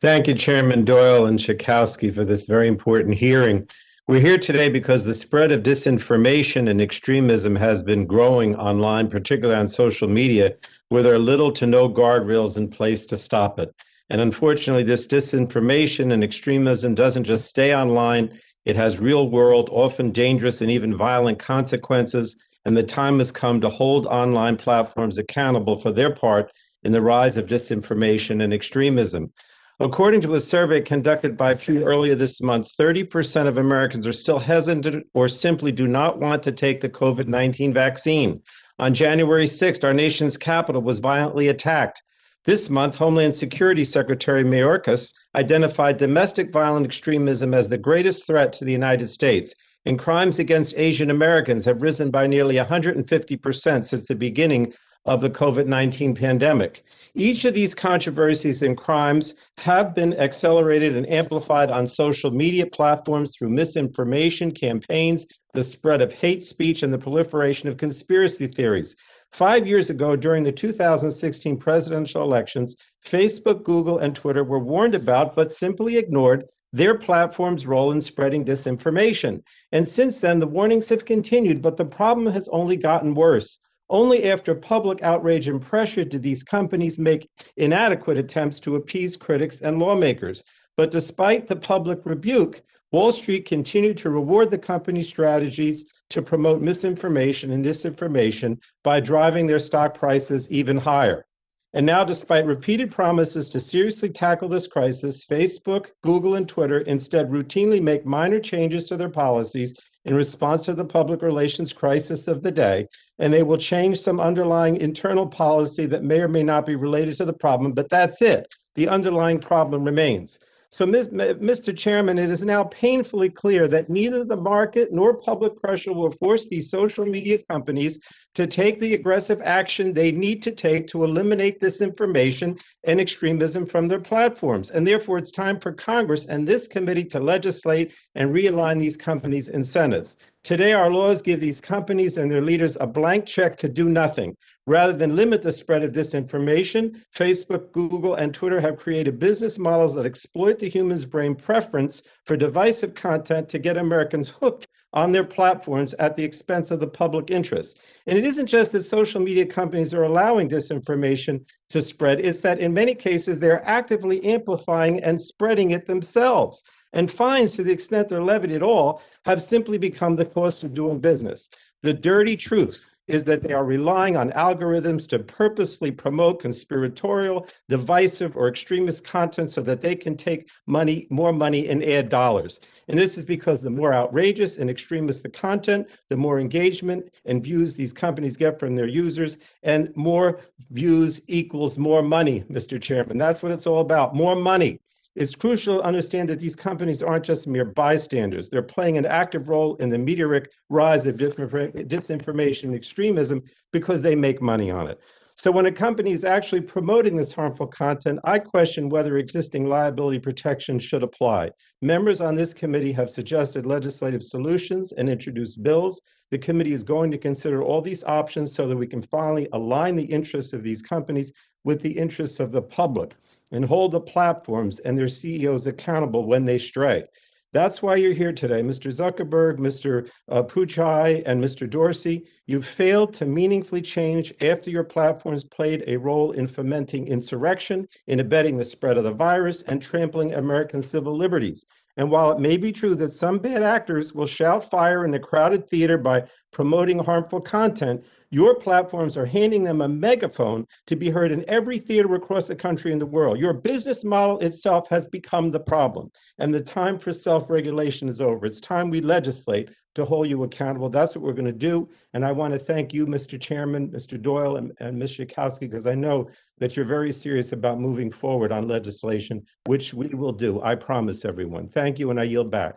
Thank you, Chairman Doyle and Schakowsky, for this very important hearing. We're here today because the spread of disinformation and extremism has been growing online, particularly on social media, where there are little to no guardrails in place to stop it. And unfortunately, this disinformation and extremism doesn't just stay online, it has real world, often dangerous and even violent consequences. And the time has come to hold online platforms accountable for their part in the rise of disinformation and extremism. According to a survey conducted by Pew earlier this month, 30% of Americans are still hesitant or simply do not want to take the COVID-19 vaccine. On January 6th, our nation's capital was violently attacked. This month, Homeland Security Secretary Mayorkas identified domestic violent extremism as the greatest threat to the United States, and crimes against Asian Americans have risen by nearly 150% since the beginning of the COVID-19 pandemic. Each of these controversies and crimes have been accelerated and amplified on social media platforms through misinformation campaigns, the spread of hate speech, and the proliferation of conspiracy theories. 5 years ago, during the 2016 presidential elections, Facebook, Google, and Twitter were warned about, but simply ignored, their platform's role in spreading disinformation. And since then, the warnings have continued, but the problem has only gotten worse. Only after public outrage and pressure did these companies make inadequate attempts to appease critics and lawmakers. But despite the public rebuke, Wall Street continued to reward the company's strategies to promote misinformation and disinformation by driving their stock prices even higher. And now, despite repeated promises to seriously tackle this crisis, Facebook, Google, and Twitter instead routinely make minor changes to their policies in response to the public relations crisis of the day, and they will change some underlying internal policy that may or may not be related to the problem, but that's it. The underlying problem remains. So, Mr. Chairman, it is now painfully clear that neither the market nor public pressure will force these social media companies to take the aggressive action they need to take to eliminate disinformation and extremism from their platforms. And therefore, it's time for Congress and this committee to legislate and realign these companies' incentives. Today, our laws give these companies and their leaders a blank check to do nothing. Rather than limit the spread of disinformation, Facebook, Google, and Twitter have created business models that exploit the human's brain preference for divisive content to get Americans hooked on their platforms at the expense of the public interest. And it isn't just that social media companies are allowing disinformation to spread, it's that in many cases they're actively amplifying and spreading it themselves. And fines, to the extent they're levied at all, have simply become the cost of doing business. The dirty truth is that they are relying on algorithms to purposely promote conspiratorial, divisive, or extremist content so that they can take more money and add dollars. And this is because the more outrageous and extremist the content, the more engagement and views these companies get from their users, and more views equals more money, Mr. Chairman. That's what it's all about, more money. It's crucial to understand that these companies aren't just mere bystanders. They're playing an active role in the meteoric rise of disinformation and extremism because they make money on it. So when a company is actually promoting this harmful content, I question whether existing liability protection should apply. Members on this committee have suggested legislative solutions and introduced bills. The committee is going to consider all these options so that we can finally align the interests of these companies with the interests of the public and hold the platforms and their CEOs accountable when they stray. That's why you're here today, Mr. Zuckerberg, Mr. Pichai, and Mr. Dorsey. You failed to meaningfully change after your platforms played a role in fomenting insurrection, in abetting the spread of the virus, and trampling American civil liberties. And while it may be true that some bad actors will shout fire in a crowded theater by promoting harmful content, your platforms are handing them a megaphone to be heard in every theater across the country and the world. Your business model itself has become the problem, and the time for self-regulation is over. It's time we legislate to hold you accountable. That's what we're going to do. And I want to thank you, Mr. Chairman, Mr. Doyle, and Ms. Schakowsky, because I know that you're very serious about moving forward on legislation, which we will do. I promise everyone. Thank you, and I yield back.